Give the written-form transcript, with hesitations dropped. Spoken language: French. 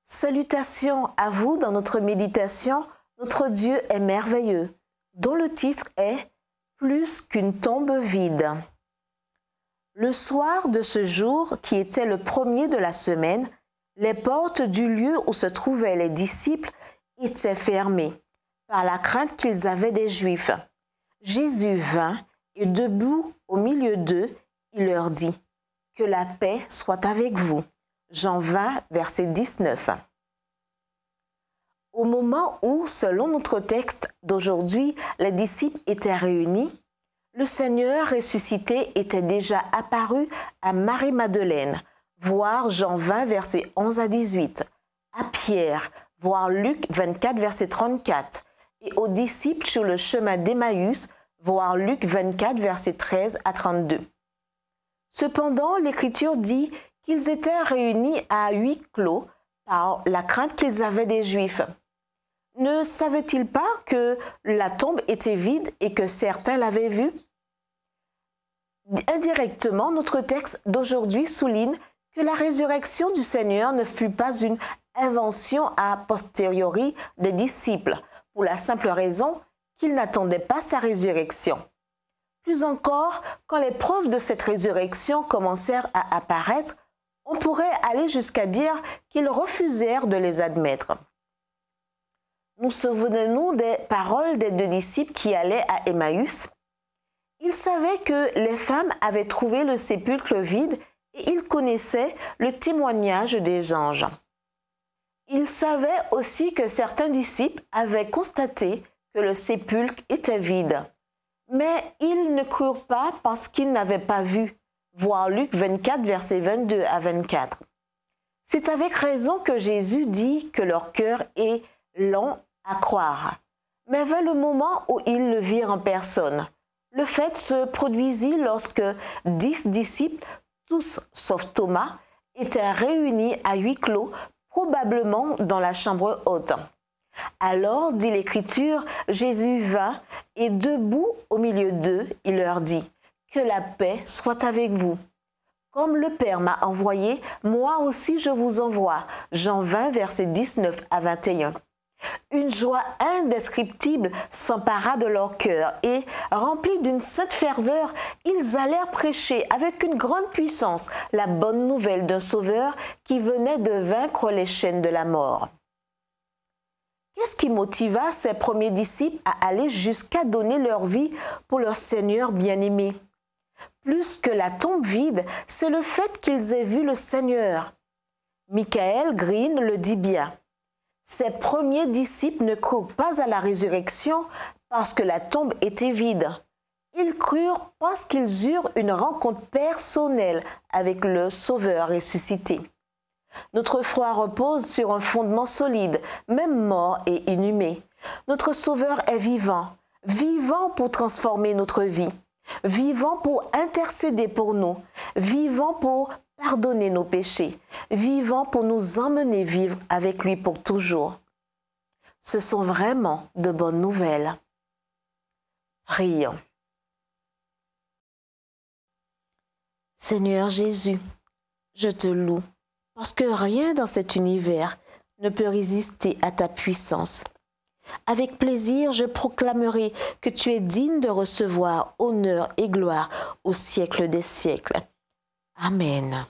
Salutations à vous dans notre méditation. Notre Dieu est merveilleux, dont le titre est « Plus qu'une tombe vide ». Le soir de ce jour, qui était le premier de la semaine, les portes du lieu où se trouvaient les disciples étaient fermées, par la crainte qu'ils avaient des Juifs. Jésus vint et debout au milieu d'eux, il leur dit « Que la paix soit avec vous ». Jean 20, verset 19. Au moment où, selon notre texte d'aujourd'hui, les disciples étaient réunis, le Seigneur ressuscité était déjà apparu à Marie-Madeleine, voir Jean 20, verset 11 à 18, à Pierre, voir Luc 24, verset 34, et aux disciples sur le chemin d'Emmaüs, voir Luc 24, verset 13 à 32. Cependant, l'Écriture dit qu'ils étaient réunis à huis clos par la crainte qu'ils avaient des Juifs. Ne savaient-ils pas que la tombe était vide et que certains l'avaient vue? Indirectement, notre texte d'aujourd'hui souligne que la résurrection du Seigneur ne fut pas une invention a posteriori des disciples, pour la simple raison qu'ils n'attendaient pas sa résurrection. Plus encore, quand les preuves de cette résurrection commencèrent à apparaître, on pourrait aller jusqu'à dire qu'ils refusèrent de les admettre. Nous souvenons-nous des paroles des deux disciples qui allaient à Emmaüs. Ils savaient que les femmes avaient trouvé le sépulcre vide et ils connaissaient le témoignage des anges. Ils savaient aussi que certains disciples avaient constaté que le sépulcre était vide. Mais ils ne crurent pas parce qu'ils n'avaient pas vu. Voir Luc 24, versets 22 à 24. C'est avec raison que Jésus dit que leur cœur est lent à croire. Mais vint le moment où ils le virent en personne. Le fait se produisit lorsque 10 disciples, tous sauf Thomas, étaient réunis à huis clos, probablement dans la chambre haute. Alors, dit l'Écriture, Jésus vint et debout au milieu d'eux, il leur dit « Que la paix soit avec vous. Comme le Père m'a envoyé, moi aussi je vous envoie. » Jean 20, versets 19 à 21. Une joie indescriptible s'empara de leur cœur et, remplis d'une sainte ferveur, ils allèrent prêcher avec une grande puissance la bonne nouvelle d'un Sauveur qui venait de vaincre les chaînes de la mort. Qu'est-ce qui motiva ces premiers disciples à aller jusqu'à donner leur vie pour leur Seigneur bien-aimé? Plus que la tombe vide, c'est le fait qu'ils aient vu le Seigneur. Michael Green le dit bien. Ces premiers disciples ne crurent pas à la résurrection parce que la tombe était vide. Ils crurent parce qu'ils eurent une rencontre personnelle avec le Sauveur ressuscité. Notre foi repose sur un fondement solide, même mort et inhumé. Notre Sauveur est vivant, vivant pour transformer notre vie, vivant pour intercéder pour nous, vivant pour pardonner nos péchés, vivant pour nous emmener vivre avec lui pour toujours. Ce sont vraiment de bonnes nouvelles. Prions. Seigneur Jésus, je te loue, parce que rien dans cet univers ne peut résister à ta puissance. Avec plaisir, je proclamerai que tu es digne de recevoir honneur et gloire au siècle des siècles. Amen.